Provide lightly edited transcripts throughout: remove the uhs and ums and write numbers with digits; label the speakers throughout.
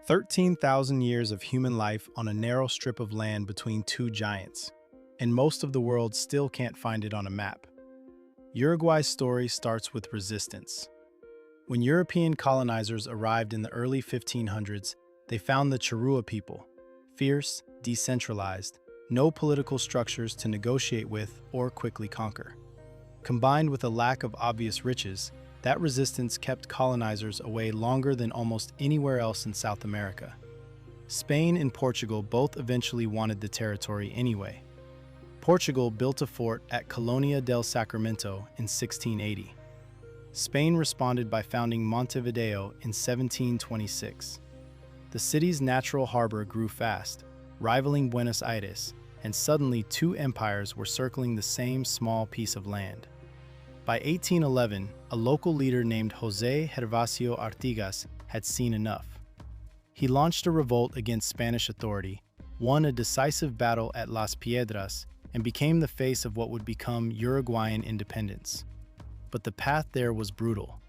Speaker 1: 13,000 years of human life on a narrow strip of land between two giants, and most of the world still can't find it on a map. Uruguay's story starts with resistance. When European colonizers arrived in the early 1500s, they found the Charrúa people, fierce, decentralized, no political structures to negotiate with or quickly conquer. Combined with a lack of obvious riches, that resistance kept colonizers away longer than almost anywhere else in South America. Spain and Portugal both eventually wanted the territory anyway. Portugal built a fort at Colonial del Sacramento in 1680. Spain responded by founding Montevideo in 1726. The city's natural harbor grew fast, rivaling Buenos Aires, and suddenly two empires were circling the same small piece of land. By 1811, a local leader named José Gervasio Artigas had seen enough. He launched a revolt against Spanish authority, won a decisive battle at Las Piedras, and became the face of what would become Uruguayan independence. But the path there was brutal.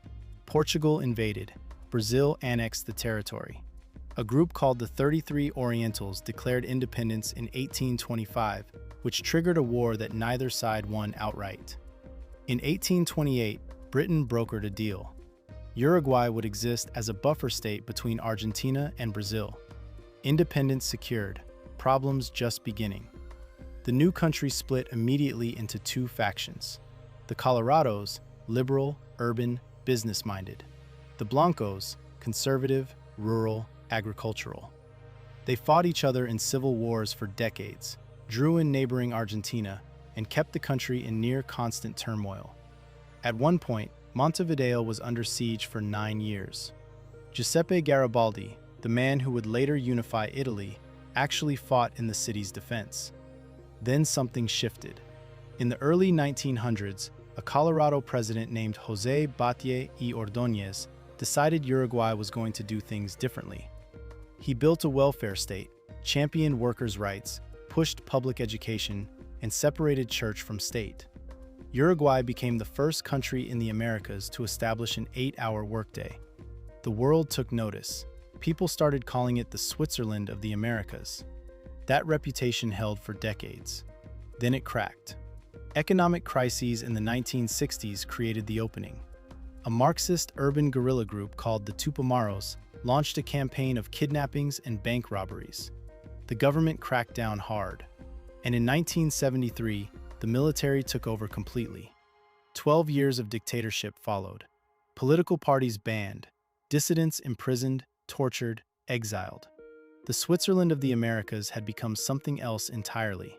Speaker 1: Portugal invaded. Brazil annexed the territory. A group called the 33 Orientals declared independence in 1825, which triggered a war that neither side won outright. In 1828, Britain brokered a deal. Uruguay would exist as a buffer state between Argentina and Brazil. Independence secured, problems just beginning. The new country split immediately into two factions. The Colorados, liberal, urban, business-minded. The Blancos, conservative, rural, agricultural. They fought each other in civil wars for decades, drew in neighboring Argentina, and kept the country in near constant turmoil. At one point, Montevideo was under siege for 9 years. Giuseppe Garibaldi, the man who would later unify Italy, actually fought in the city's defense. Then something shifted. In the early 1900s, a Colorado president named José Batlle y Ordóñez decided Uruguay was going to do things differently. He built a welfare state, championed workers' rights, pushed public education, and separated church from state. Uruguay became the first country in the Americas to establish an 8-hour workday. The world took notice. People started calling it the Switzerland of the Americas. That reputation held for decades. Then it cracked. Economic crises in the 1960s created the opening. A Marxist urban guerrilla group called the Tupamaros launched a campaign of kidnappings and bank robberies. The government cracked down hard. And in 1973, the military took over completely. 12 years of dictatorship followed. Political parties banned, dissidents imprisoned, tortured, exiled. The Switzerland of the Americas had become something else entirely.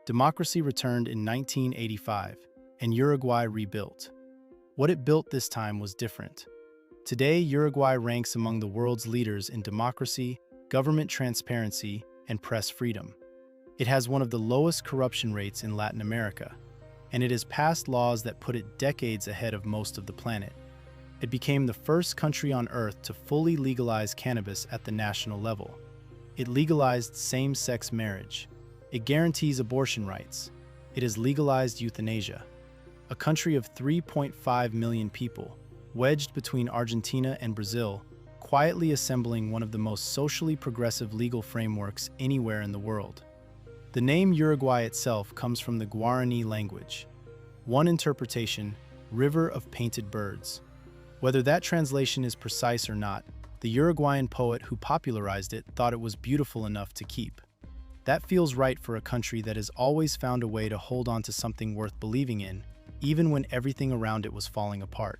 Speaker 1: Democracy returned in 1985, and Uruguay rebuilt. What it built this time was different. Today, Uruguay ranks among the world's leaders in democracy, government transparency, and press freedom. It has one of the lowest corruption rates in Latin America, and it has passed laws that put it decades ahead of most of the planet. It became the first country on Earth to fully legalize cannabis at the national level. It legalized same-sex marriage. It guarantees abortion rights. It has legalized euthanasia. A country of 3.5 million people, wedged between Argentina and Brazil, quietly assembling one of the most socially progressive legal frameworks anywhere in the world. The name Uruguay itself comes from the Guarani language. One interpretation, river of painted birds. Whether that translation is precise or not, the Uruguayan poet who popularized it thought it was beautiful enough to keep. That feels right for a country that has always found a way to hold on to something worth believing in, even when everything around it was falling apart.